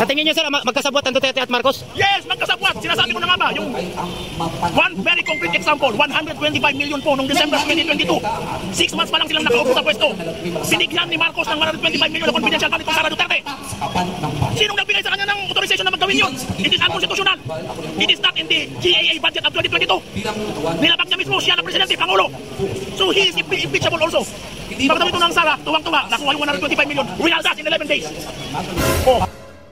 Sa tingin niyo sir, magkasabwat ang Duterte at Marcos? Yes, magkasabwat. Sinasabi ko na nga ba, yung one very concrete example, 125 million po noong December 2022. 6 months pa lang silang nakaupo sa pwesto. Binigyan ni Marcos ng 125 million na confidential fund itong Sara Duterte. Sinong nagbigay sa kanya ng authorization na magawin yun? It is unconstitutional. It is not in the GAA budget of 2022. Nilabag niya mismo, siya na presidente, Pangulo. So he is impeachable also. Pagdating ito ng Sara, tuwang-tuwa, nakuha yung 125 million. Real that in 11 days. Oh.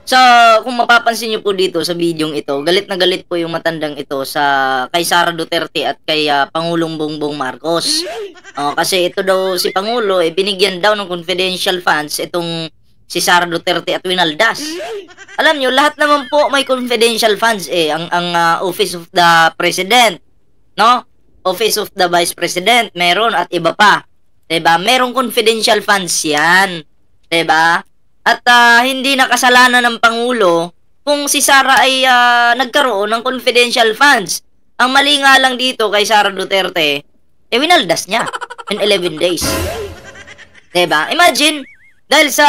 So, kung mapapansin nyo po dito sa bidyong ito, galit na galit po yung matandang ito kay Sara Duterte at kay Pangulong Bongbong Marcos. Kasi ito daw si Pangulo, binigyan daw ng confidential funds itong si Sara Duterte at Winaldas. Alam nyo, lahat naman po may confidential funds ang Office of the President, no? Office of the Vice President, meron at iba pa. Diba? Merong confidential funds yan. Diba? At hindi nakasalanan ng Pangulo kung si Sara ay nagkaroon ng confidential funds. Ang mali nga lang dito kay Sara Duterte, winaldas niya in 11 days. Diba? Imagine, dahil sa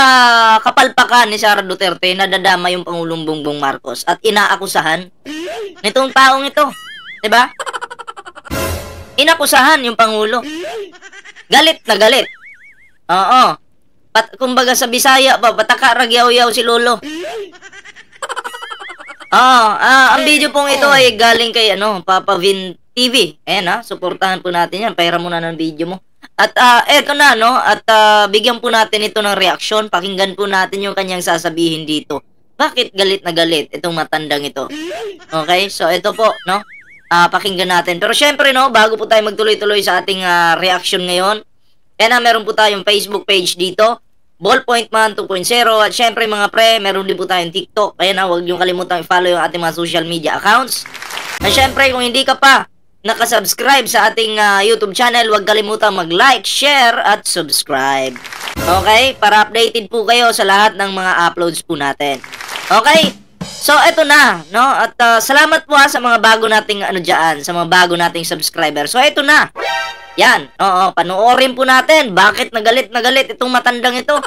kapalpakan ni Sara Duterte, nadadama yung Pangulong Bongbong Marcos at inaakusahan nitong taong ito. Diba? Inakusahan yung Pangulo. Galit na galit. Oo. Kumbaga sa Bisaya pa, pataka ragyaw-yaw si Lolo. Ang video pong ito ay galing kay Papa Vin TV. Ayan suportahan po natin yan. Pahira muna ng video mo. At eto na at bigyan po natin ito ng reaksyon. Pakinggan po natin yung kanyang sasabihin dito. Bakit galit na galit itong matandang ito? Okay, so ito po, pakinggan natin. Pero syempre, bago po tayo magtuloy-tuloy sa ating reaction ngayon, meron po tayong Facebook page dito, Ballpoint Man 2.0, at syempre mga pre, meron din po tayong TikTok. Kaya huwag niyong kalimutan i-follow yung ating mga social media accounts. At syempre, kung hindi ka pa nakasubscribe sa ating YouTube channel, huwag kalimutan mag-like, share, at subscribe. Okay? Para updated po kayo sa lahat ng mga uploads po natin. Okay? So, eto na, At salamat po sa mga bago nating dyan, sa mga bago nating subscriber. So, eto na. Yan, panoorin po natin. Bakit nagalit itong matandang ito?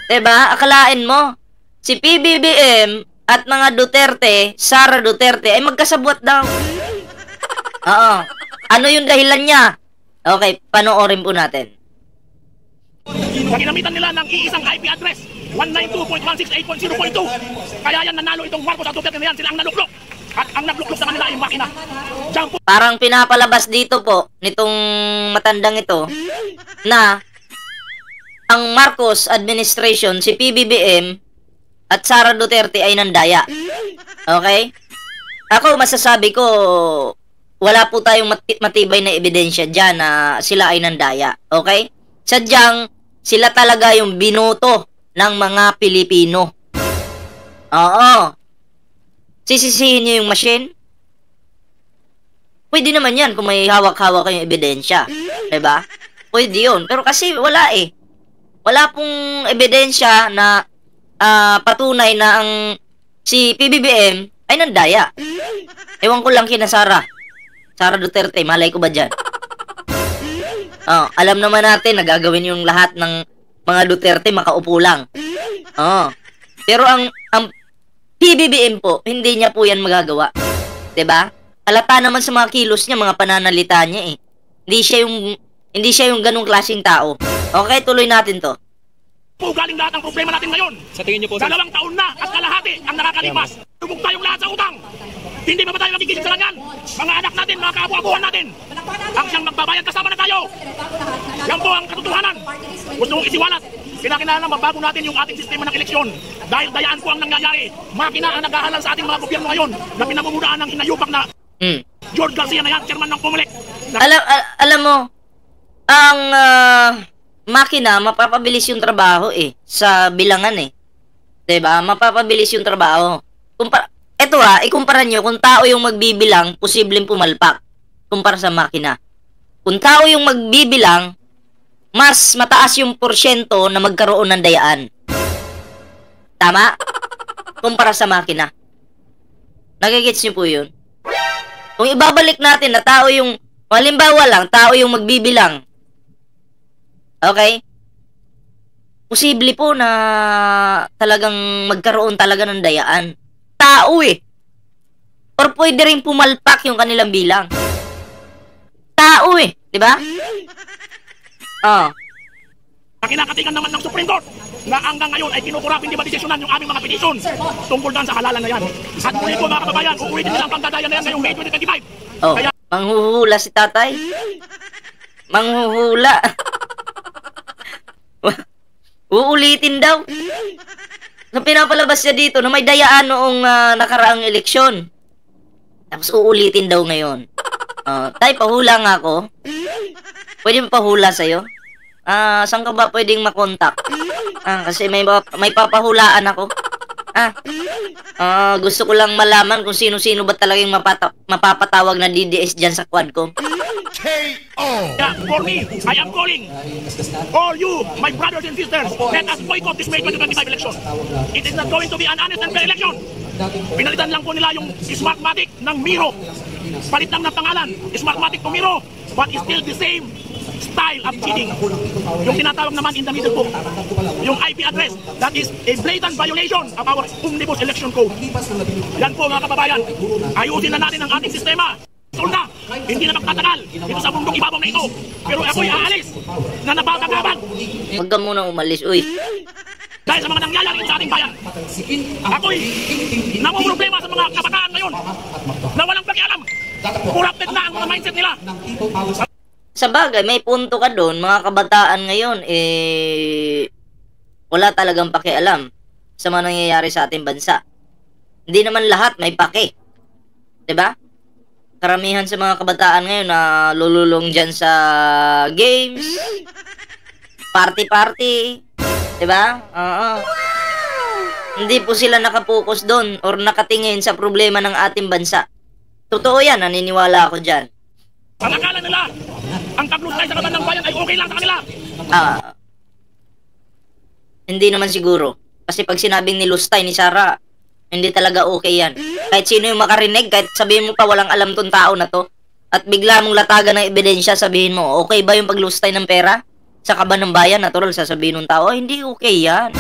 Diba? Akalain mo, si PBBM at mga Duterte, Sara Duterte, ay magkasabwat daw. Ano yung dahilan niya? Okay, panoorin po natin. Ginamitan nila ng iisang IP address, 192.168.0.2. Kaya yan nanalo itong Marcos at Duterte na yan. Sila ang naluklok. At ang naluklok sa kanila ay makina. Parang pinapalabas dito po nitong matandang ito na ang Marcos administration, si PBBM at Sara Duterte ay nandaya. Okay? Ako masasabi ko, wala po tayong matibay na ebidensya dyan na sila ay nandaya. Okay? Sadyang sila talaga yung binoto ng mga Pilipino. Oo. Sisisihin niyo yung machine? Pwede naman yan kung may hawak-hawak kayong ebidensya. Diba? Pwede yun. Pero kasi wala Wala pong ebidensya na patunay na ang si PBBM ay nandaya. Ewan ko lang kina Sara Duterte, malay ko ba dyan? Alam naman natin na gagawin yung lahat ng mga Duterte makaupo lang. Pero ang PBBM po, hindi niya po yan magagawa. 'Di ba? Halata naman sa mga kilos niya, mga pananalita niya Hindi siya yung ganung klaseng tao. Okay, tuloy natin 'to. Galing lahat ng problema natin ngayon. Sa tingin niyo po, 2 taon na at kalahati ang nakakalipas. Tubog tayong lahat sa utang. Hindi ba tayo nagigising sa ganyan? Mga anak natin, mga kaabu-abuhan natin, ang siyang magbabayad kasama na tayo. Yan po ang katotohanan. Gusto mong isiwalat. Kinakailangan mabago natin yung ating sistema ng eleksyon. Dahil dayaan po ang nangyayari. Makina ang naghahalal sa ating mga gobyerno ngayon na pinamumudaan ng hinayupak na George Garcia na yan, chairman ng Comelec. Alam mo, ang makina, mapapabilis yung trabaho sa bilangan Diba? Mapapabilis yung trabaho. Ikumpara nyo, kung tao yung magbibilang, posibleng pumalpak. Kumpara sa makina. Kung tao yung magbibilang, mas mataas yung porsyento na magkaroon ng dayaan. Tama? Kumpara sa makina. Nagigets nyo po yun? Kung ibabalik natin na tao yung, halimbawa lang, tao yung magbibilang. Okay? posible po na talagang magkaroon talaga ng dayaan. Tao eh. Or pwede rin pumalpak yung kanilang bilang. Tao eh. Diba? Kinakatikan naman ng Supreme Court na hanggang ngayon ay kinukurap hindi ba desisyonan yung aming mga petisyon tungkol dyan sa halalan na yan. At muli po mga kababayan, uulitin nila ang pagdadaya na yan ngayong May 2025. Kaya, manghuhula si tatay. Manghuhula. Uulitin daw. So, pinapalabas niya dito na may dayaan noong nakaraang eleksyon. Tapos uulitin daw ngayon. Tay, pahula nga ako. Pwede mo pahula sa'yo? Saan ka ba pwedeng makontak? Kasi may papahulaan ako. Gusto ko lang malaman kung sino-sino ba talagang mapapatawag na DDS dyan sa Quadcom. for me, I am calling all you, my brothers and sisters, let us boycott this May 2025 election. It is not going to be an honest and fair election. Pinalitan lang po nila yung Smartmatic ng Miro. Palit lang ng pangalan, Smartmatic to Miro, but it's still the same style of cheating. Yung tinatawag naman in the middle po, yung IP address, that is a blatant violation of our Omnibus Election Code. Yan po mga kababayan, ayusin na natin ang ating sistema. Solda, hindi na magtatagal dito sa mundong ibabaw na ito. Pero ako'y aalis na nababagabag. Huwag ka muna umalis, uy. Dahil sa mga nangyayari sa ating bayan, ako'y namumroblema sa mga kabataan ngayon na walang pakialam. Corrupted na ang mga mindset nila. Sa bagay, may punto ka doon. Mga kabataan ngayon, wala talagang pakialam sa mga nangyayari sa ating bansa. Hindi naman lahat may pake. Diba? Karamihan sa mga kabataan ngayon na lululong dyan sa games, party-party, diba? Hindi po sila nakapokus doon or nakatingin sa problema ng ating bansa. Totoo yan, naniniwala ako dyan. Ang akala nila, ang paglusay sa kaban ng bayan ay okay lang sa kanila. Hindi naman siguro. Kasi pag sinabing nilustay ni Sara, hindi talaga okay yan. Kahit sino yung makarinig, kahit sabihin mo pa walang alam tong tao na to, at bigla mong latagan ng ebidensya, sabihin mo, okay ba yung paglustay ng pera sa kaban ng bayan? Natural, sasabihin ng tao, hindi okay yan.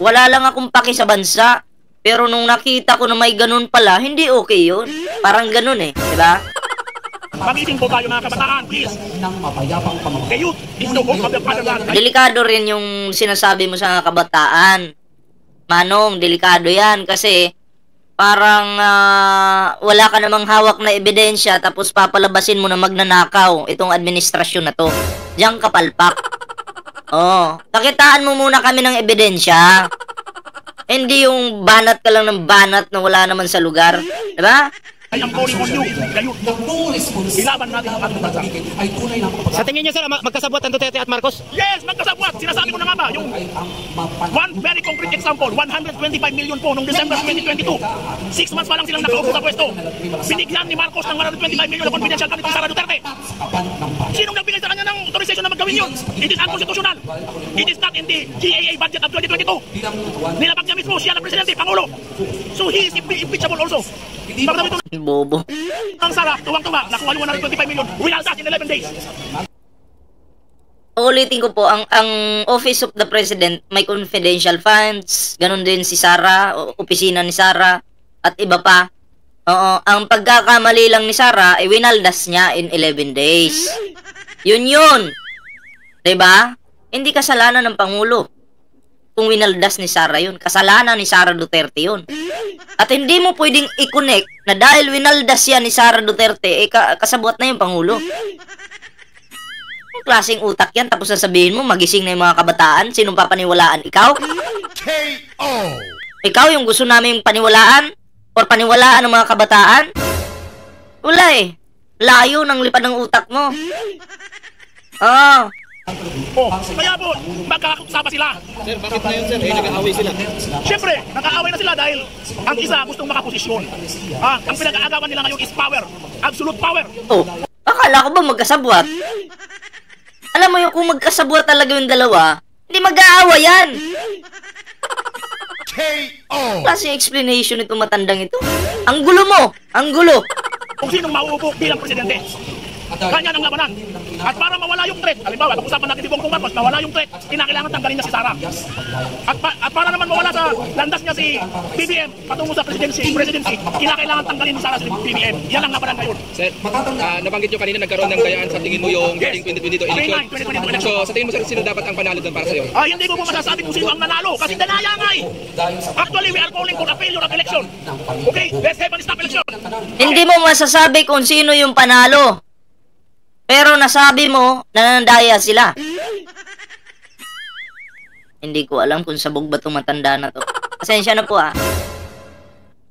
Wala lang akong paki sa bansa, pero nung nakita ko na may ganun pala, hindi okay yun. Parang ganun eh, diba? Mag-ising po tayo mga kabataan, please. The youth is the hope of the fatherland. Delikado rin yung sinasabi mo sa kabataan. Manong, delikado yan kasi parang wala ka namang hawak na ebidensya tapos papalabasin mo na magnanakaw itong administrasyon na to. Diyan ka palpak. Pakitaan mo muna kami ng ebidensya. Hindi yung banat ka lang ng banat na wala naman sa lugar. Diba? I am calling on you, the youth. Ilaban natin ang ating bansa. Sa tingin niyo, sir, magkasabot ang Duterte at Marcos? Yes, magkasabwat. Sinasabi ko na nga ba, yung one very concrete example, 125 million po noong December 2022. 6 months pa lang silang nakaupo sa pwesto. Binigyan ni Marcos ng 125 million na confidential fund itong Sara Duterte. Sinong nagbigay sa kanya ng authorization na magawin yun? It is unconstitutional. It is not in the GAA budget of 2022. Nilabag niya mismo siya na presidente, Pangulo. So he is impeachable also. Pagdating ito Bobo. ang Sara, tuwang-tuwa, nakuha yung 125 million. We will start in 11 days. Ulitin ko po, ang Office of the President may confidential funds, ganun din si Sara, opisina ni Sara, at iba pa. Ang pagkakamali lang ni Sara, winaldas niya in 11 days. Yun. Diba? Hindi kasalanan ng Pangulo. Kung winaldas ni Sara yun, kasalanan ni Sara Duterte yun. At hindi mo pwedeng i-connect na dahil winaldas yan ni Sara Duterte, kasabot na yung Pangulo. Ang klaseng utak yan, tapos sasabihin mo, magising na yung mga kabataan, sinong papaniwalaan? Ikaw? Ikaw yung gusto namin paniwalaan? Or paniwalaan ng mga kabataan? Wala eh. Layo ng lipad ng utak mo. Kaya po, magkakasama sila. Sir, bakit na yun, sir? Nag-aaway sila. Siyempre, nag-aaway na sila dahil ang isa gustong makaposisyon. Ang pinag-aagawan nila ngayon is power. Absolute power. Akala ko ba magkasabwat? Alam mo yung kung magkasabwat talaga yung dalawa, hindi mag-aaway yan. Klase explanation itong matandang ito. Ang gulo mo! Ang gulo! Kung sinong mauupo bilang presidente. Kanya ng labanan. At para mawala yung threat, halimbawa, pag-usapan natin si Bongbong Marcos, mawala yung threat, kinakailangan tanggalin niya si Sara. At para naman mawala sa landas niya si BBM patungo sa presidency, kinakailangan tanggalin ni Sara si BBM. Yan ang naparang ngayon. Sir, nabanggit nyo kanina nagkaroon ng dayaan sa tingin mo yung galing 2022 election. 2022 election. So, sa tingin mo sir, sino dapat ang panalo doon para sa'yo? Hindi ko po masasabi kung sino ang nanalo kasi danaya nga eh. Actually, we are calling for a failure of election. Okay, let's have a stop election. Hindi mo masasabi kung sino yung panalo. Pero nasabi mo na nandaya sila. Hindi ko alam kung sabog ba itong matanda na to. Pasensya na po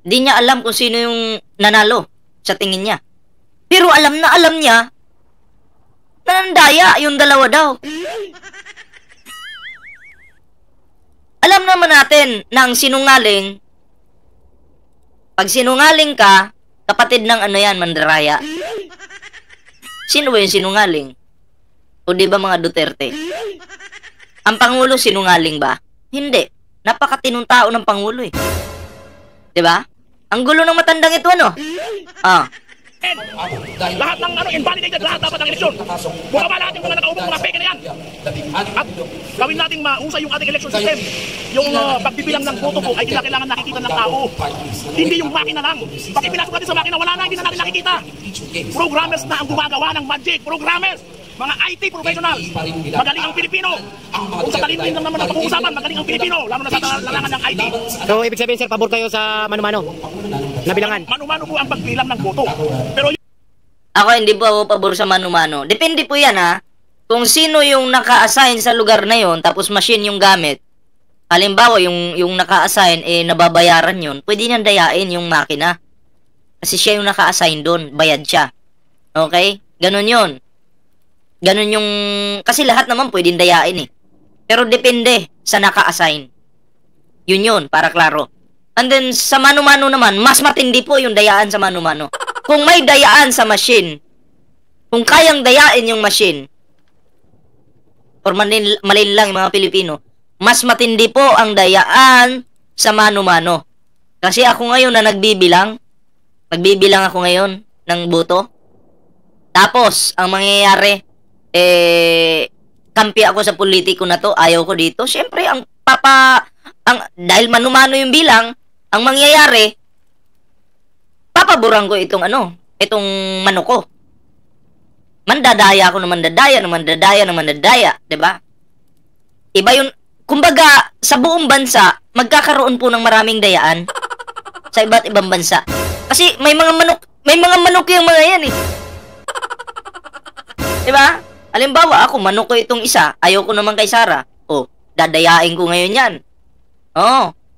Hindi niya alam kung sino yung nanalo sa tingin niya. Pero alam niya na nandaya yung dalawa daw. Alam naman natin na ang sinungaling, pag sinungaling ka, kapatid ng ano yan, mandaraya. Sino ba yung sinungaling? O di ba mga Duterte? Ang Pangulo sinungaling ba? Hindi. Napakatinong tao ng Pangulo eh. Di ba? Ang gulo ng matandang ito ano? Lahat ng invalidated, lahat dapat ng eleksyon. Bukaba lahat yung mga nakaupong mga peke na yan. At gawin natin mausay yung ating election system. Yung pagbibilang ng boto po ay kailangan nakikita ng tao. Hindi yung makina lang. Pag ipinasok natin sa makina, wala na, hindi na natin nakikita. Programmers na ang gumagawa ng magic. Programmers. Mga IT professionals. Magaling ang Pilipino. Kung sa talimlim lang naman ang pag-uusapan, magaling ang Pilipino. Lalo na sa larangan ng IT. So, ibig sabihin sir, pabor kayo sa mano-mano? Nabilangan? Mano-mano po ang pagbilang ng boto. Pero ako hindi po ako pabor sa mano-mano. Depende po yan Kung sino yung naka-assign sa lugar na yon, tapos machine yung gamit. Halimbawa, yung naka-assign, nababayaran yun. Pwede niyang dayain yung makina. Kasi siya yung naka-assign doon. Bayad siya. Okay? Ganon yun. Ganon yung... Kasi lahat naman pwedeng dayain Pero depende sa naka-assign. Yun, para klaro. And then, sa mano-mano naman, mas matindi po yung dayaan sa mano-mano. Kung may dayaan sa machine, kung kayang dayain yung machine, or malin lang yung mga Pilipino, mas matindi po ang dayaan sa mano-mano. Kasi ako ngayon na nagbibilang ako ngayon ng boto. Tapos, ang mangyayari, kampi ako sa politiko na to, ayaw ko dito. Siyempre, dahil mano-mano yung bilang, ang mangyayari, papaboran ko itong mano ko. Mandadaya ako naman dadaya, diba? Iba yun, kumbaga, sa buong bansa, magkakaroon po ng maraming dayaan sa iba't ibang bansa. Kasi may mga manok yung mga yan Diba? Halimbawa, ako, manok ko itong isa, ayaw ko naman kay Sara. Dadayain ko ngayon yan.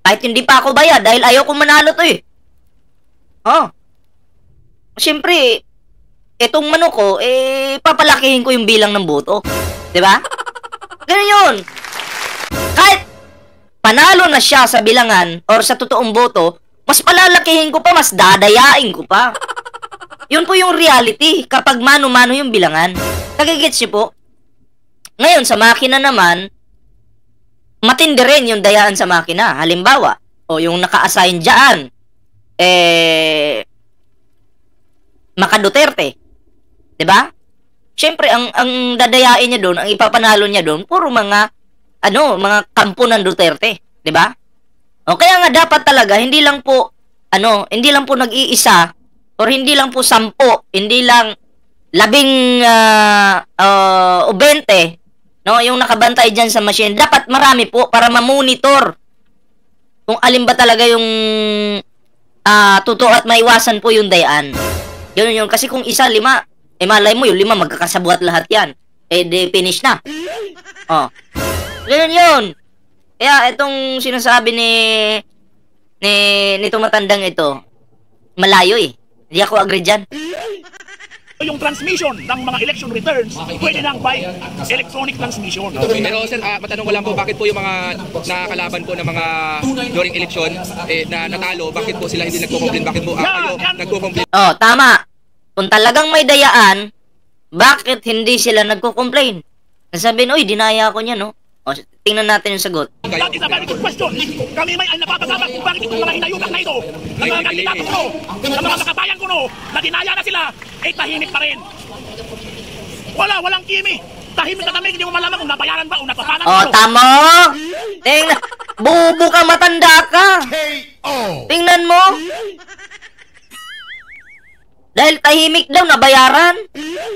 Kahit hindi pa ako bayad, dahil ayaw ko manalo to Siyempre, itong manok ko, papalakihin ko yung bilang ng boto. Diba? Ganun yun. Kahit panalo na siya sa bilangan or sa totoong boto, mas palalakihin ko pa, mas dadayain ko pa. Yun po yung reality kapag mano-mano yung bilangan. Nagigets niyo po? Ngayon, sa makina naman, matindi rin yung dayaan sa makina. Halimbawa, yung naka-assign dyan, Maka Duterte. Diba? Siyempre, ang dadayain niya doon, ang ipapanalo niya doon, puro mga kampo ng Duterte. Diba? Kaya nga dapat talaga, hindi lang po nag-iisa, or hindi lang po 10, hindi lang 10 o 20, yung nakabantay dyan sa machine. Dapat marami po para ma-monitor kung alin ba talaga yung totoo at maiwasan po yung dayaan. Ganun yun. Kasi kung isa, 5, malay mo yung 5 magkakasabuhat lahat yan. De finish na. Ganun yun. Kaya itong sinasabi nitong matandang ito, malayo Hindi ako agree dyan. Yung transmission ng mga election returns, pwede nang by electronic transmission. Pero sir, matanong ko lang po, bakit po yung mga nakakalaban po ng mga during election na natalo, bakit po sila hindi nagko-complain? Bakit po kayo nagko-complain? Tama. Kung talagang may dayaan, bakit hindi sila nagko-complain? Sabihin, dinaya ako niya, tingnan natin yung sagot. That is a very good question. Kami may napapasabak kung bakit itong mga hinayutak na ito, ng mga kandidato ko, ng mga makabayan ko, na dinaya na sila, tahimik pa rin. Walang kimi. Tahimik na kami, hindi mo malaman kung nabayaran ba o napapanan Oh, mo. tamo! Tingnan, bubo ka, matanda ka! Tingnan mo! Dahil tahimik daw, nabayaran.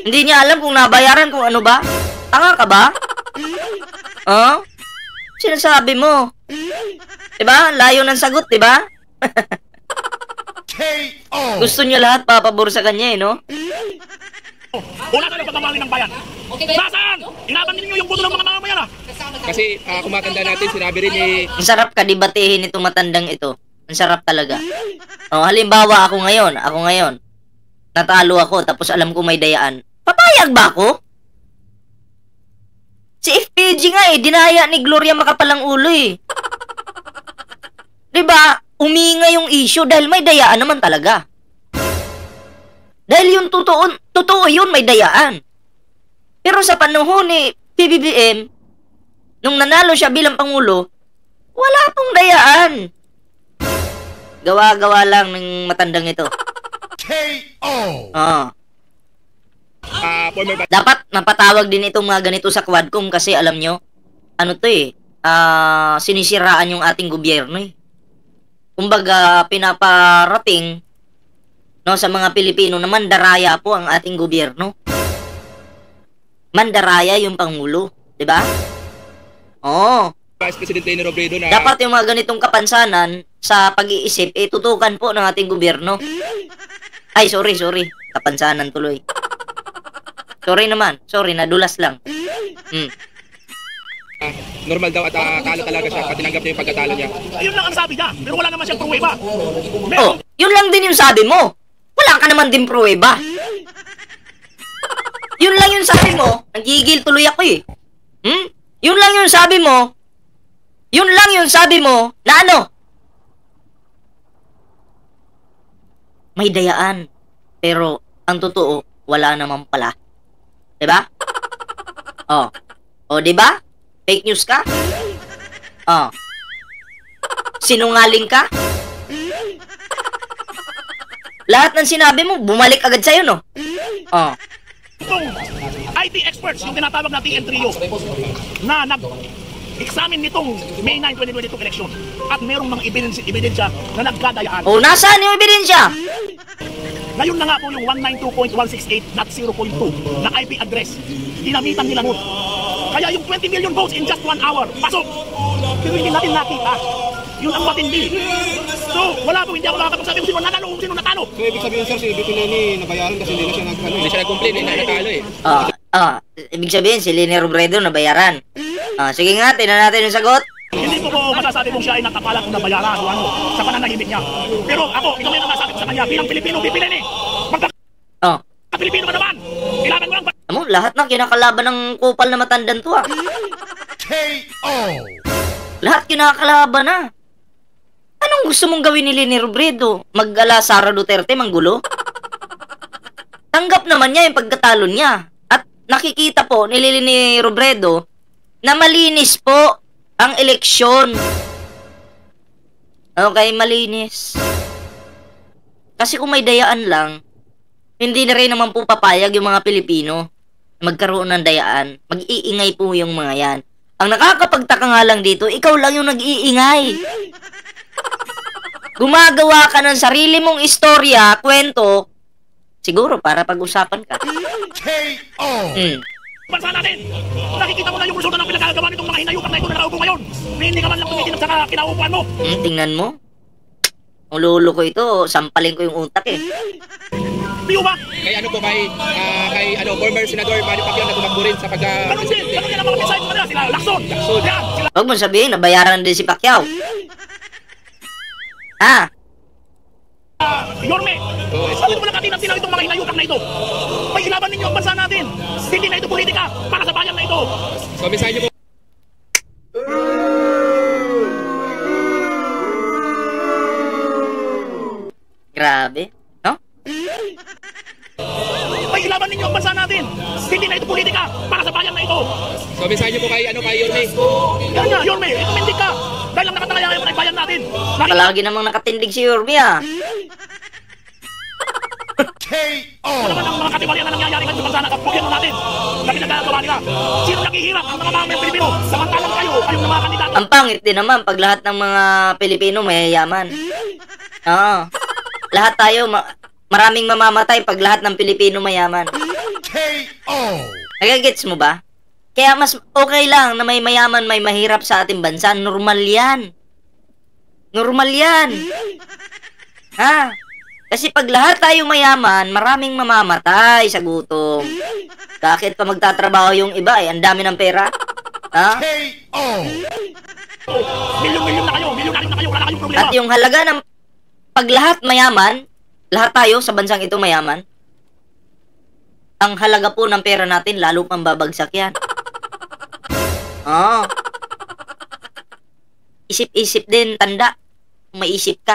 Hindi niya alam kung nabayaran kung ano ba. Tanga ka ba? Oh? Sinasabi mo. Diba? Layo ng sagot, diba? Gusto niya lahat papabor sa kanya, no? Wala na yung pagmamali ng bayan. Nasaan? Inaban ninyo yung puto ng mga mamamayan, ha? Kasi kung matanda natin, sinabi rin ni Ang sarap ka dibatehin itong matandang ito. Ang sarap talaga. Oh, halimbawa ako ngayon. Natalo ako tapos alam ko may dayaan. Papayag ba ako? Si FPG nga dinaya ni Gloria Macapalang Ulo eh. 'Di ba? Uminga yung issue dahil may dayaan naman talaga. Dahil yung totoo yun, may dayaan. Pero sa panahon ni PBBM, nung nanalo siya bilang Pangulo, wala pong dayaan. Gawa-gawa lang ng matandang ito. former Dapat napatawag din itong mga ganito sa Quadcom kasi alam nyo, ano to sinisiraan yung ating gobyerno eh. Kumbaga, pinaparating sa mga Pilipino na mandaraya po ang ating gobyerno. Mandaraya yung Pangulo, di ba? Oo. Vice President Leni Robredo na Dapat yung mga ganitong kapansanan sa pag-iisip, tutukan po ng ating gobyerno. Ay, sorry. Kapansanan tuloy. Sorry, nadulas lang. normal daw at talo talaga siya, patinanggap niya yung pagkatalo niya. Ayun lang ang sabi niya, pero wala naman siyang pruweba. Oh, yun lang din yung sabi mo. Wala ka naman din pruweba. Yun lang yung sabi mo, nagigil tuloy ako eh. Yun lang yung sabi mo. Yun lang yung sabi mo na ano? May dayaan. Pero ang totoo, wala naman pala. 'Di ba? Oh, 'di ba? Fake news ka? Oh. Sinungaling ka? Lahat ng sinabi mo, bumalik agad sa'yo, no? Oh. Itong IT experts, yung tinatawag nating Entrio, na nag-examine nitong May 9, 2022 election at merong mga ebidensya na nagkadayaan. Oh, nasaan yung ebidensya? Ngayon na nga po yung 192.168.0.2 na IP address, ginamitan nila nun. Kaya yung 20 million votes in just 1 hour, pasok! Pero hindi natin nakita. Yun ang matindi. So, wala po, hindi ako makakapagsabi kung sino natalo. So, ibig sabihin, sir, si Vito Leni nabayaran kasi hindi na siya Hindi siya nag-complain, natalo eh. Ibig sabihin, si Leni Robredo nabayaran. Sige nga, tinan natin yung sagot. Hindi ko po masasabi kung siya ay nakapalang kung nabayaran o ano sa pananahimik niya. Pero ako, ito may masasabi ko sa kanya, bilang Pilipino, pipilin eh. Pilipino ka naman! Kailangan mo lang ba? Lahat ng kinakalaban ng kupal na matandang to Lahat kinakalaban na. Anong gusto mong gawin ni Leni Robredo? Mag-ala Sara Duterte, manggulo? Tanggap naman niya yung pagkatalo niya. At nakikita po ni Leni Robredo na malinis po ang eleksyon. Okay, malinis. Kasi kung may dayaan lang, hindi na rin naman po papayag yung mga Pilipino magkaroon ng dayaan. Mag-iingay po yung mga yan. Ang nakakapagtaka nga lang dito, ikaw lang yung nag-iingay. Gumagawa ka ng sarili mong istorya, kwento, siguro para pag-usapan ka. Bansa natin! Nakikita mo na yung resulta ng pinagagawa nitong mga hinayukan na ito na nakaupo ngayon. Hindi ka man lang tumitinag sa kinaupuan mo. Tingnan mo. Ang lolo ko ito, sampalin ko yung utak eh. Piyo ba? Kay former Senador Manny Pacquiao na tumakbo rin sa Ganun din ang mga mensahe ko nila. Sila Lacson. Yan, sila. Huwag mo sabihin, nabayaran din si Pacquiao. Yorme, bakit mo lang katinang-tinang itong mga hinayukan na ito? May ilaban ninyo ang bansa natin. Hindi na ito politika para sa bayan na ito. So, mensahe niyo po. Grabe, no? May ilaban ninyo ang bansa natin. Hindi na ito politika para sa bayan na ito. So, mensahe niyo po kay Yorme. Yan nga, Yorme, itumindig ka. Dahil lang nakatangayang ang bayan natin. Palagi namang nakatindig si Yorme Ano naman ang mga katiwalian na nangyayari ngayon sa bansa ng gobyerno natin na pinagagawa nila? Sino naghihirap? Ang mga mamamayang Pilipino. Samantalang kayong mga kandidato. Ang pangit din naman pag lahat ng mga Pilipino mayayaman. Oo. Lahat tayo, maraming mamamatay pag lahat ng Pilipino mayaman. Nagagets mo ba? Kaya mas okay lang na may mayaman, may mahirap sa ating bansa. Normal yan. Normal yan. Ha? Kasi pag lahat tayo mayaman, maraming mamamatay sa gutom. Bakit pa magtatrabaho yung iba? Ang dami ng pera. Ha? Milyon-milyon na kayo. Milyonaryo na kayo. Wala na kayong problema. At yung halaga ng pag lahat mayaman, lahat tayo sa bansang ito mayaman, ang halaga po ng pera natin lalo pang babagsak yan. Oo. Isip-isip din, tanda. Maisip ka.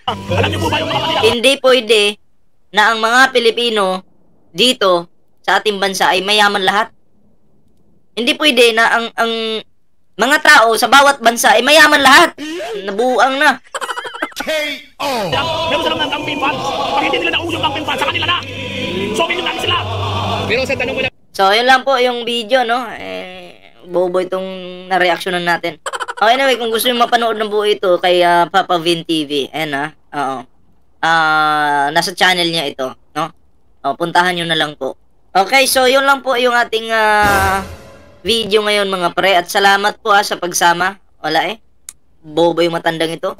Alam niyo po ba yung mga kandidato? Hindi pwede na ang mga Pilipino dito sa ating bansa ay mayaman lahat. Hindi pwede na ang mga tao sa bawat bansa ay mayaman lahat. Nabuang na. Meron silang ng campaign funds. Pag hindi nila naubos yung campaign funds, sa kanila na. So, milyonaryo sila. Pero sa tanong ko lang So, yun lang po yung video, no? Bobo itong na-reactionan natin. Okay, anyway, kung gusto nyo mapanood ng buo ito kay Papa Vin TV, ayan oo. Nasa channel niya ito, no? Puntahan nyo na lang po. Okay, so yun lang po yung ating video ngayon mga pre. At salamat po sa pagsama. Wala bobo yung matandang ito.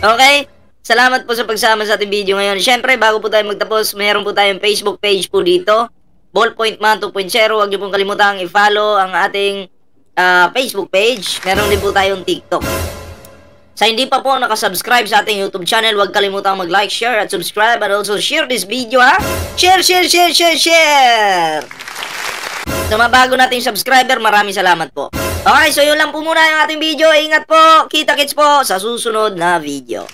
Okay, salamat po sa pagsama sa ating video ngayon. Siyempre, bago po tayo magtapos, mayroon po tayong Facebook page po dito. Ballpoint Man 2.0. Huwag niyo pong kalimutang i-follow ang ating Facebook page. Meron din po tayong TikTok. Sa hindi pa po nakasubscribe sa ating YouTube channel, huwag kalimutang mag-like, share, at subscribe, and also share this video, ha? Share! Sa mga bago nating subscriber, maraming salamat po. Okay, so yun lang po muna yung ating video. Ingat po, kita-kits po sa susunod na video.